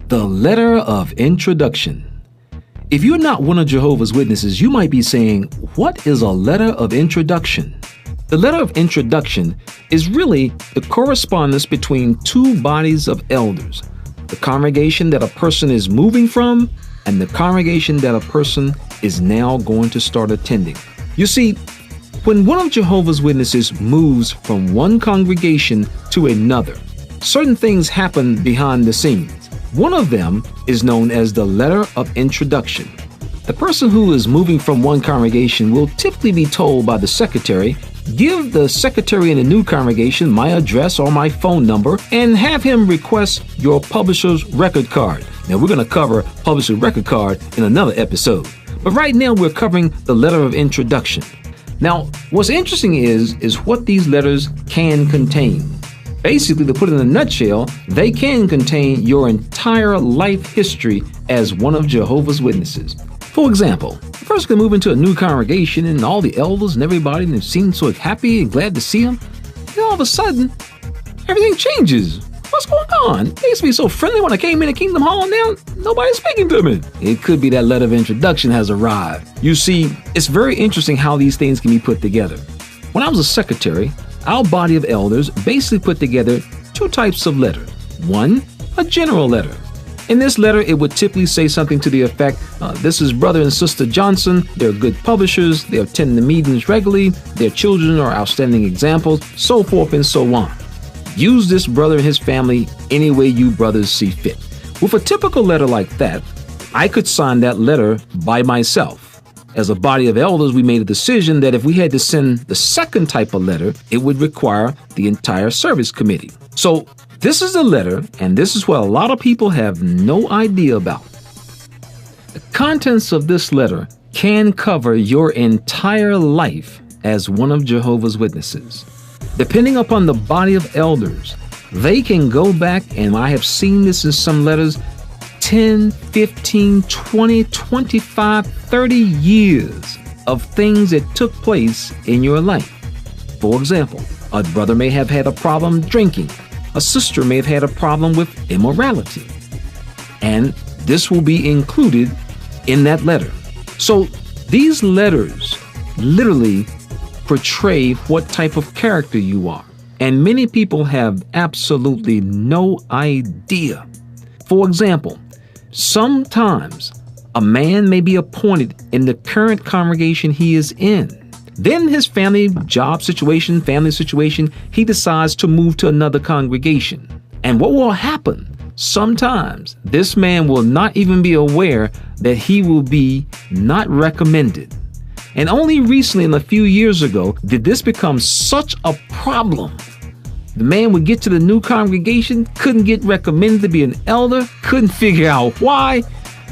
The letter of introduction. If you're not one of Jehovah's Witnesses, you might be saying, what is a letter of introduction? The letter of introduction is really the correspondence between two bodies of elders, the congregation that a person is moving from and the congregation that a person is now going to start attending. You see, when one of Jehovah's Witnesses moves from one congregation to another, certain things happen behind the scenes. One of them is known as the letter of introduction. The person who is moving from one congregation will typically be told by the secretary, give the secretary in the new congregation my address or my phone number and have him request your publisher's record card. Now we're going to cover publisher's record card in another episode. But right now we're covering the letter of introduction. Now, what's interesting is what these letters can contain. Basically, to put it in a nutshell, they can contain your entire life history as one of Jehovah's Witnesses. For example, a person can move into a new congregation and all the elders and everybody and seem so happy and glad to see them. And all of a sudden, everything changes. What's going on? They used to be so friendly when I came in at Kingdom Hall. Now, nobody's speaking to me. It could be that letter of introduction has arrived. You see, it's very interesting how these things can be put together. When I was a secretary, our body of elders basically put together two types of letter. One, a general letter. In this letter, it would typically say something to the effect, this is Brother and Sister Johnson, they're good publishers, they attend the meetings regularly, their children are outstanding examples, so forth and so on. Use this brother and his family any way you brothers see fit. With a typical letter like that, I could sign that letter by myself. As a body of elders, we made a decision that if we had to send the second type of letter, it would require the entire service committee. So this is the letter, and this is what a lot of people have no idea about. The contents of this letter can cover your entire life as one of Jehovah's Witnesses. Depending upon the body of elders, they can go back, and I have seen this in some letters, 10, 15, 20, 25, 30 years of things that took place in your life. For example, a brother may have had a problem drinking. A sister may have had a problem with immorality. And this will be included in that letter. So these letters literally portray what type of character you are. And many people have absolutely no idea. For example, sometimes a man may be appointed in the current congregation he is in. Then his family situation, he decides to move to another congregation. And what will happen? Sometimes this man will not even be aware that he will be not recommended. And only recently, a few years ago, did this become such a problem. The man would get to the new congregation, couldn't get recommended to be an elder, couldn't figure out why,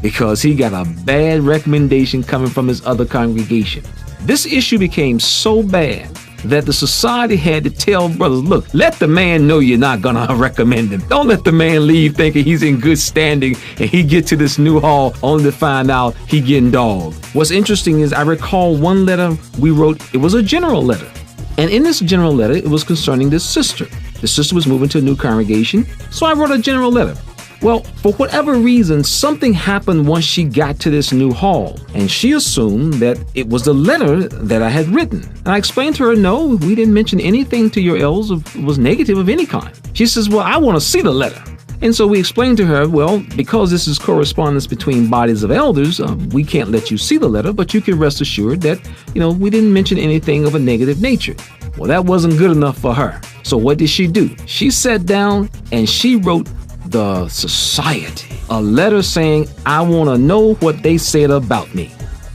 because he got a bad recommendation coming from his other congregation. This issue became so bad that the society had to tell brothers, look, let the man know you're not going to recommend him. Don't let the man leave thinking he's in good standing and he get to this new hall only to find out he getting dogged. What's interesting is I recall one letter we wrote, it was a general letter. And in this general letter, it was concerning this sister. The sister was moving to a new congregation, so I wrote a general letter. Well, for whatever reason, something happened once she got to this new hall, and she assumed that it was the letter that I had written. And I explained to her, no, we didn't mention anything to your elders was negative of any kind. She says, well, I want to see the letter. And so we explained to her, well, because this is correspondence between bodies of elders, we can't let you see the letter, but you can rest assured that, we didn't mention anything of a negative nature. Well, that wasn't good enough for her. So what did she do? She sat down and she wrote the society a letter saying, I want to know what they said about me.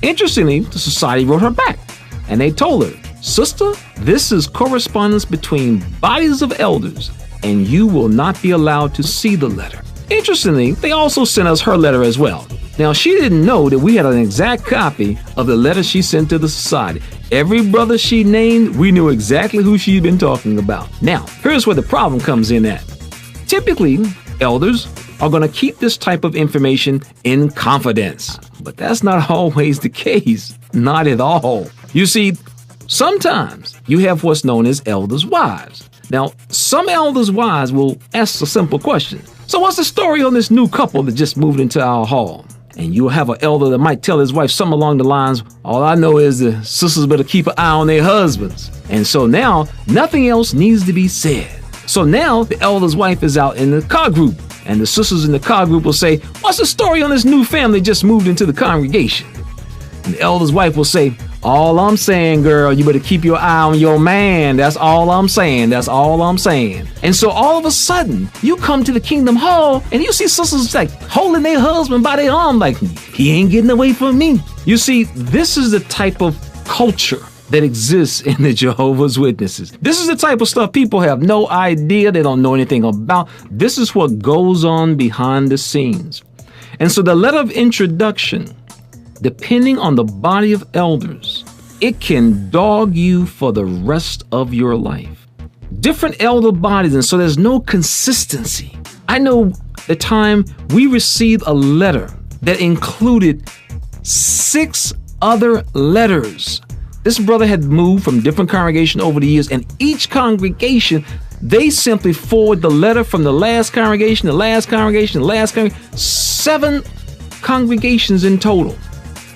Interestingly, the society wrote her back and they told her, sister, this is correspondence between bodies of elders and you will not be allowed to see the letter. Interestingly, they also sent us her letter as well. Now, she didn't know that we had an exact copy of the letter she sent to the society. Every brother she named, we knew exactly who she'd been talking about. Now, here's where the problem comes in at. Typically, elders are going to keep this type of information in confidence. But that's not always the case. Not at all. You see, sometimes you have what's known as elders' wives. Now, some elders' wives will ask a simple question. So what's the story on this new couple that just moved into our hall? And you'll have an elder that might tell his wife something along the lines, all I know is the sisters better keep an eye on their husbands. And so now nothing else needs to be said. So now the elder's wife is out in the car group, and the sisters in the car group will say, what's the story on this new family just moved into the congregation? And the elder's wife will say, all I'm saying, girl, you better keep your eye on your man. That's all I'm saying. That's all I'm saying. And so all of a sudden, you come to the Kingdom Hall and you see sisters like holding their husband by their arm like, he ain't getting away from me. You see, this is the type of culture that exists in the Jehovah's Witnesses. This is the type of stuff people have no idea. They don't know anything about. This is what goes on behind the scenes. And so the letter of introduction, depending on the body of elders, it can dog you for the rest of your life. Different elder bodies, and so there's no consistency. I know the time we received a letter that included 6 other letters. This brother had moved from different congregations over the years, and each congregation, they simply forward the letter from the last congregation, the last congregation, the last congregation, 7 congregations in total.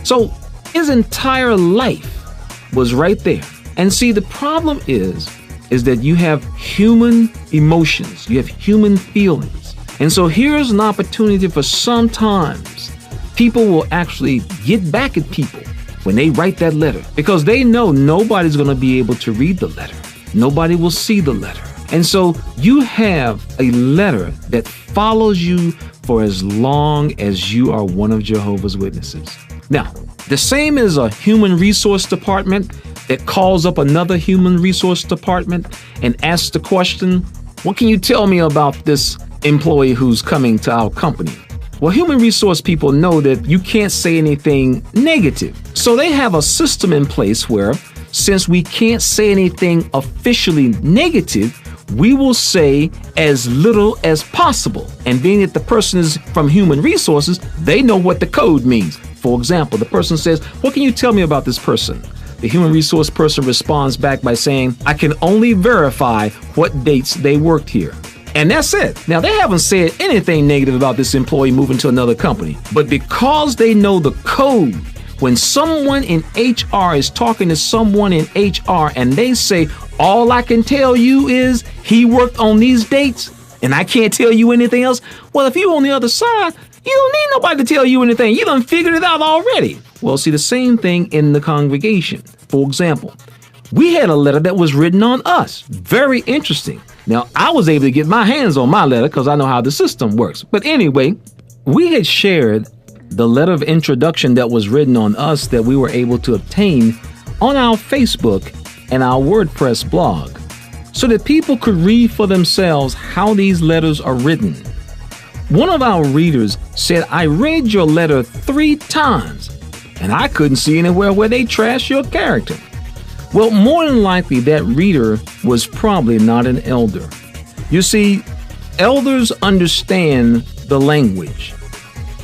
So his entire life was right there. And see, the problem is that you have human emotions, you have human feelings. And so here's an opportunity for sometimes people will actually get back at people when they write that letter, because they know nobody's going to be able to read the letter. Nobody will see the letter. And so you have a letter that follows you for as long as you are one of Jehovah's Witnesses. Now, the same as a human resource department that calls up another human resource department and asks the question, what can you tell me about this employee who's coming to our company? Well, human resource people know that you can't say anything negative. So they have a system in place where, since we can't say anything officially negative, we will say as little as possible. And being that the person is from human resources, they know what the code means. For example, the person says, what can you tell me about this person? The human resource person responds back by saying, I can only verify what dates they worked here. And that's it. Now, they haven't said anything negative about this employee moving to another company, but because they know the code, when someone in HR is talking to someone in HR and they say, all I can tell you is he worked on these dates and I can't tell you anything else. Well, if you're on the other side, you don't need nobody to tell you anything. You done figured it out already. Well, see, the same thing in the congregation. For example, we had a letter that was written on us. Very interesting. Now, I was able to get my hands on my letter because I know how the system works. But anyway, we had shared the letter of introduction that was written on us that we were able to obtain on our Facebook and our WordPress blog so that people could read for themselves how these letters are written. One of our readers said, I read your letter 3 times and I couldn't see anywhere where they trash your character. Well, more than likely that reader was probably not an elder. You see, elders understand the language.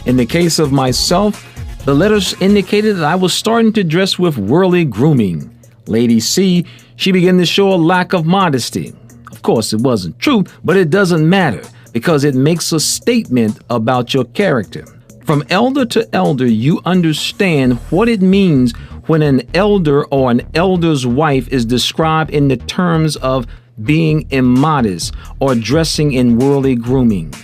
In the case of myself, the letters indicated that I was starting to dress with worldly grooming. Lady C, she began to show a lack of modesty. Of course, it wasn't true, but it doesn't matter because it makes a statement about your character. From elder to elder, you understand what it means when an elder or an elder's wife is described in the terms of being immodest or dressing in worldly grooming.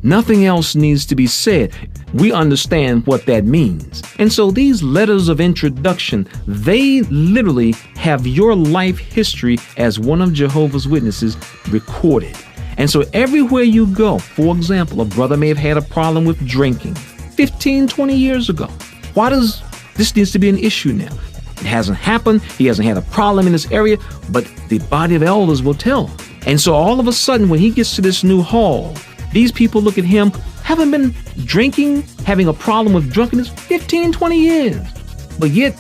Nothing else needs to be said. We understand what that means. And so these letters of introduction, they literally have your life history as one of Jehovah's Witnesses recorded. And so everywhere you go, for example, a brother may have had a problem with drinking 15, 20 years ago. Why does this needs to be an issue now? It hasn't happened. He hasn't had a problem in this area, but the body of elders will tell. And so all of a sudden, when he gets to this new hall, these people look at him, haven't been drinking, having a problem with drunkenness 15, 20 years. But yet,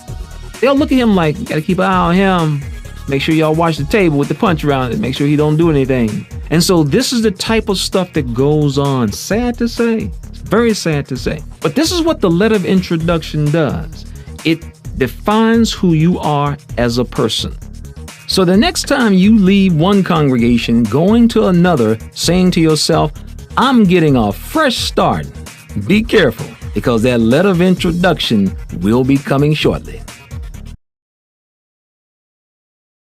they'll look at him like, you gotta keep an eye on him. Make sure y'all watch the table with the punch around it. Make sure he don't do anything. And so this is the type of stuff that goes on. Sad to say. It's very sad to say. But this is what the letter of introduction does. It defines who you are as a person. So the next time you leave one congregation going to another, saying to yourself, I'm getting a fresh start. Be careful, because that letter of introduction will be coming shortly.